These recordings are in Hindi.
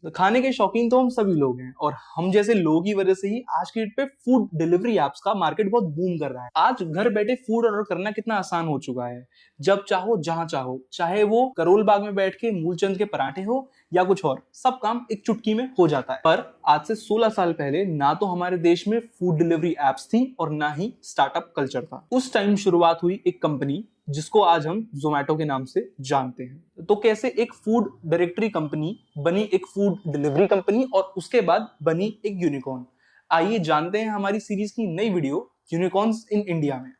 तो खाने के शौकीन तो हम सभी लोग हैं और हम जैसे लोगों की वजह से ही आज की डेट पे फूड डिलीवरी एप्स का मार्केट बहुत बूम कर रहा है। आज घर बैठे फूड ऑर्डर करना कितना आसान हो चुका है। जब चाहो जहां चाहो, चाहे वो करोल बाग में बैठ के मूलचंद के पराठे हो या कुछ और, सब काम एक चुटकी में हो जाता है। पर आज से 16 साल पहले ना तो हमारे देश में फूड डिलीवरी एप्स थी और ना ही स्टार्टअप कल्चर था। उस टाइम शुरुआत हुई एक कंपनी जिसको आज हम जोमैटो के नाम से जानते हैं। तो कैसे एक फूड डायरेक्टरी कंपनी बनी एक फूड डिलीवरी कंपनी और उसके बाद बनी एक यूनिकॉर्न। आइए जानते हैं हमारी सीरीज की नई वीडियो यूनिकॉर्न्स इन इंडिया में।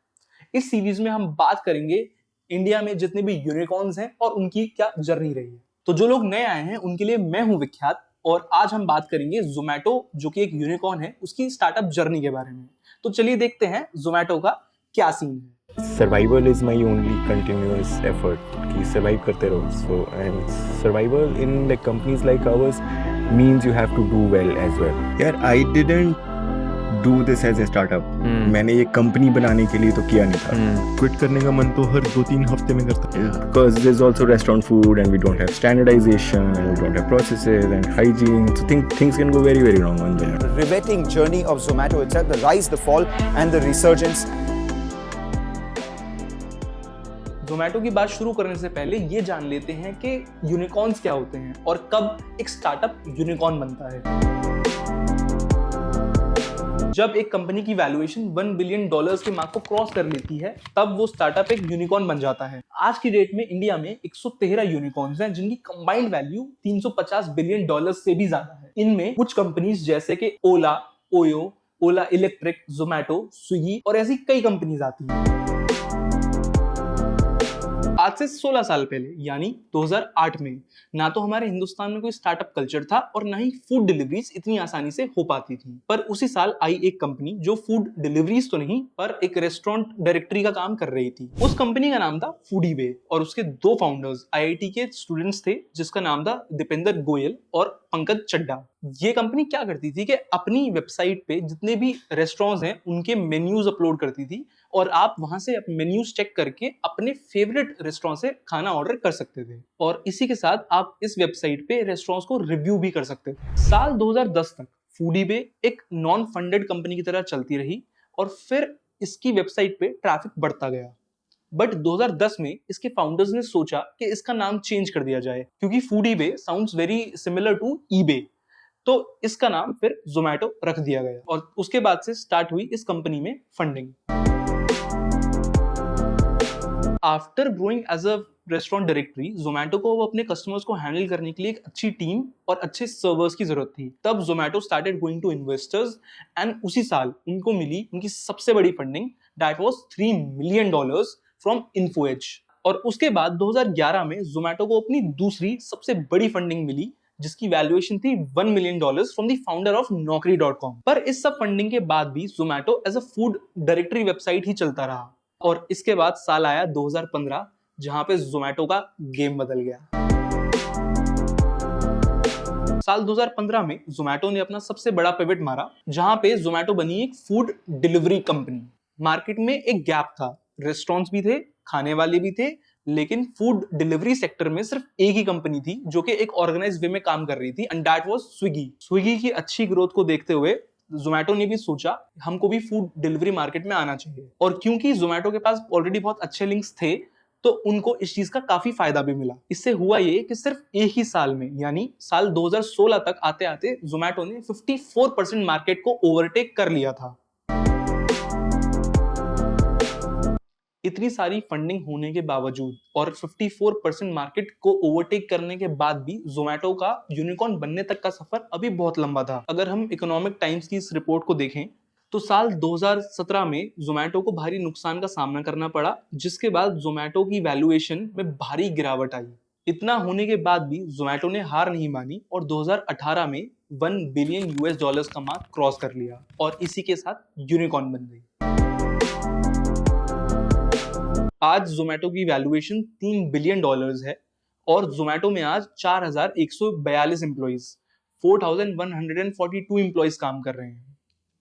इस सीरीज में हम बात करेंगे इंडिया में जितने भी यूनिकॉर्न्स हैं और उनकी क्या जर्नी रही है। तो जो लोग नए आए हैं उनके लिए मैं हूं विख्यात और आज हम बात करेंगे जोमैटो जो कि एक यूनिकॉर्न है उसकी स्टार्टअप जर्नी के बारे में। तो चलिए देखते हैं जोमैटो का क्या सीन है। Survival is my only continuous effort कि सर्वाइव करते रहो। So and survival in like companies like ours means you have to do well as well. यार I didn't do this as a startup. मैंने ये कंपनी बनाने के लिए तो किया नहीं था। क्विट करने का मन तो हर 2-3 हफ्ते में करता है। Because there's also restaurant food and we don't have standardization and we don't have processes and hygiene, so things can go very very wrong on there. The riveting journey of Zomato itself, the rise, the fall and the resurgence. Zomato की बात शुरू करने से पहले ये जान लेते हैं कि यूनिकॉर्न्स क्या होते हैं और कब एक स्टार्टअप यूनिकॉर्न बनता है। जब एक कंपनी की वैल्यूएशन $1 बिलियन के मार्क को क्रॉस कर लेती है तब वो स्टार्टअप एक यूनिकॉर्न बन जाता है। आज की डेट में इंडिया में 113 यूनिकॉर्न्स हैं जिनकी कंबाइंड वैल्यू $350 बिलियन से भी ज्यादा है। इनमें कुछ कंपनीज जैसे कि ओला, ओयो, ओला इलेक्ट्रिक, जोमैटो, स्विगी और ऐसी कई कंपनीज आती हैं। आज से 16 साल पहले यानी 2008 में ना तो हमारे हिंदुस्तान में कोई स्टार्टअप कल्चर था और ना ही फूड डिलीवरीज इतनी आसानी से हो पाती थी। पर उसी साल आई एक कंपनी जो फूड डिलीवरीज तो नहीं पर एक रेस्टोरेंट डायरेक्टरी का काम कर रही थी। उस कंपनी का नाम था फूडीबे और उसके दो फाउंडर्स आईआईटी के स्टूडेंट्स थे जिसका नाम था दीपेंद्र गोयल और पंकज चड्डा। ये कंपनी क्या करती थी कि अपनी वेबसाइट पे जितने भी रेस्टोरेंट्स हैं उनके मेन्यूज अपलोड करती थी और आप वहां से मेन्यूज चेक करके अपने फेवरेट रेस्टोरेंट से खाना ऑर्डर कर सकते थे और इसी के साथ आप इस वेबसाइट पे रेस्टोरेंट्स को रिव्यू भी कर सकते थे। साल 2010 तक फूडीबे एक नॉन फंडेड कंपनी की तरह चलती रही और फिर इसकी वेबसाइट पे ट्रैफिक बढ़ता गया। बट 2010 में इसके फाउंडर्स ने सोचा कि इसका नाम चेंज कर दिया जाए क्योंकि Foodiebay sounds very similar to eBay, तो इसका नाम फिर जोमैटो रख दिया गया और उसके बाद से स्टार्ट हुई इस कंपनी में funding. After growing as a restaurant directory, Zomato को अपने कस्टमर्स को हैंडल करने के लिए एक अच्छी टीम और अच्छे सर्वर्स की जरूरत थी। तब Zomato started going to investors and उसी साल उनको मिली उनकी सबसे बड़ी funding, that was $3 million from Info Edge. और उसके बाद 2011 में जोमैटो को अपनी दूसरी सबसे बड़ी फंडिंग मिली जिसकी वैल्यूएशन थी $1 million from the founder of Naukri.com। पर इस सब फंडिंग के बाद भी Zomato as a food directory website ही चलता रहा और इसके बाद साल आया 2015 जहां पे जोमैटो का गेम बदल गया। साल 2015 में जोमैटो ने अपना सबसे बड़ा पिवट मारा जहां पे जोमैटो बनी एक फूड डिलीवरी कंपनी। मार्केट में एक गैप था, रेस्टोरेंट्स भी थे, खाने वाले भी थे, लेकिन फूड डिलीवरी सेक्टर में सिर्फ एक ही कंपनी थी जो कि एक ऑर्गेनाइज्ड वे में काम कर रही थी and that was Swiggy. Swiggy की अच्छी ग्रोथ को देखते हुए जोमैटो ने भी सोचा हमको भी फूड डिलीवरी मार्केट में आना चाहिए और क्योंकि जोमैटो के पास ऑलरेडी बहुत अच्छे लिंक्स थे तो उनको इस चीज का काफी फायदा भी मिला। इससे हुआ ये कि सिर्फ एक ही साल में यानी साल 2016 तक आते आते जोमैटो ने 54% मार्केट को ओवरटेक कर लिया था। इतनी सारी फंडिंग होने के बावजूद और 54% मार्केट को ओवरटेक करने के बाद भी जोमैटो का यूनिकॉर्न बनने तक का सफर अभी बहुत लंबा था। अगर हम इकोनॉमिक टाइम्स की इस रिपोर्ट को देखें तो साल 2017 में जोमैटो को भारी नुकसान का सामना करना पड़ा जिसके बाद जोमैटो की वैल्यूएशन में भारी गिरावट आई। इतना होने के बाद भी जोमैटो ने हार नहीं मानी और 2018 में $1 बिलियन का मार्क क्रॉस कर लिया और इसी के साथ यूनिकॉर्न बन गई। आज जोमैटो की वैल्यूएशन $3 बिलियन है और जोमैटो में आज 4142 एम्प्लॉइज, 4142 एम्प्लॉइज काम कर रहे हैं।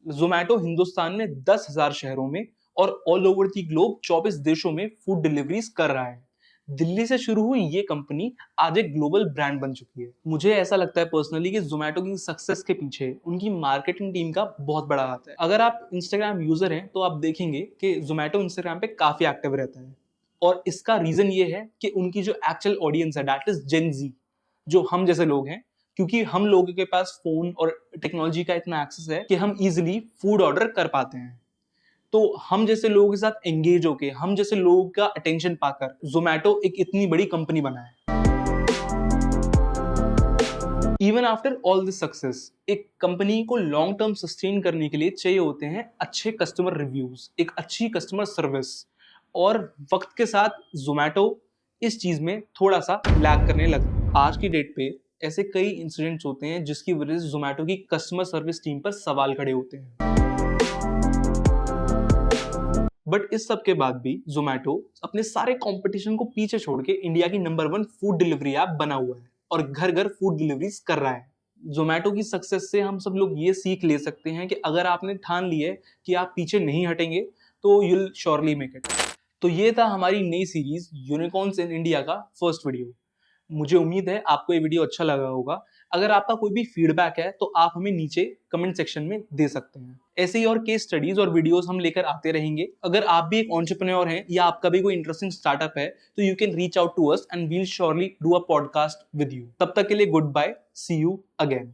जोमैटो हिंदुस्तान में 10,000 शहरों में और ऑल ओवर दी ग्लोब 24 देशों में फूड डिलीवरीज कर रहा है। दिल्ली से शुरू हुई ये कंपनी आज एक ग्लोबल ब्रांड बन चुकी है। मुझे ऐसा लगता है पर्सनली कि जोमेटो की सक्सेस के पीछे उनकी मार्केटिंग टीम का बहुत बड़ा हाथ है। अगर आप इंस्टाग्राम यूजर हैं तो आप देखेंगे कि जोमेटो इंस्टाग्राम पे काफी एक्टिव रहता है, और इसका रीजन ये है कि उनकी जो एक्चुअल ऑडियंस है दैट इज जेन जी, जो हम जैसे लोग हैं, क्योंकि हम लोगों के पास फोन और टेक्नोलॉजी का इतना एक्सेस है कि हम इजिली फूड ऑर्डर कर पाते हैं। तो हम जैसे लोगों के साथ एंगेज होके, हम जैसे लोगों का अटेंशन पाकर जोमेटो एक इतनी बड़ी कंपनी बना है। Even after all this success, एक कंपनी को लॉन्ग टर्म सस्टेन करने के लिए चाहिए होते हैं अच्छे कस्टमर रिव्यूज, एक अच्छी कस्टमर सर्विस, और वक्त के साथ जोमेटो इस चीज में थोड़ा सा लैग करने लगा। आज की डेट पे ऐसे कई इंसिडेंट्स होते हैं जिसकी वजह से जोमेटो की कस्टमर सर्विस टीम पर सवाल खड़े होते हैं। बट इस सब के बाद भी जोमेटो अपने सारे कंपटीशन को पीछे छोड़ के इंडिया की नंबर 1 फूड डिलीवरी ऐप बना हुआ है और घर घर फूड डिलीवरीज कर रहा है। जोमेटो की सक्सेस से हम सब लोग ये सीख ले सकते हैं कि अगर आपने ठान ली है कि आप पीछे नहीं हटेंगे तो you will surely make it. तो ये था हमारी नई सीरीज यूनिकॉर्न्स इन इंडिया का फर्स्ट वीडियो। मुझे उम्मीद है आपको ये वीडियो अच्छा लगा होगा। अगर आपका कोई भी फीडबैक है तो आप हमें नीचे कमेंट सेक्शन में दे सकते हैं। ऐसे ही और केस स्टडीज और वीडियोस हम लेकर आते रहेंगे। अगर आप भी एक एंटरप्रेन्योर हैं या आपका भी कोई इंटरेस्टिंग स्टार्टअप है तो you can reach out to us and we will surely do a podcast with you. तब तक के लिए good bye, see you again.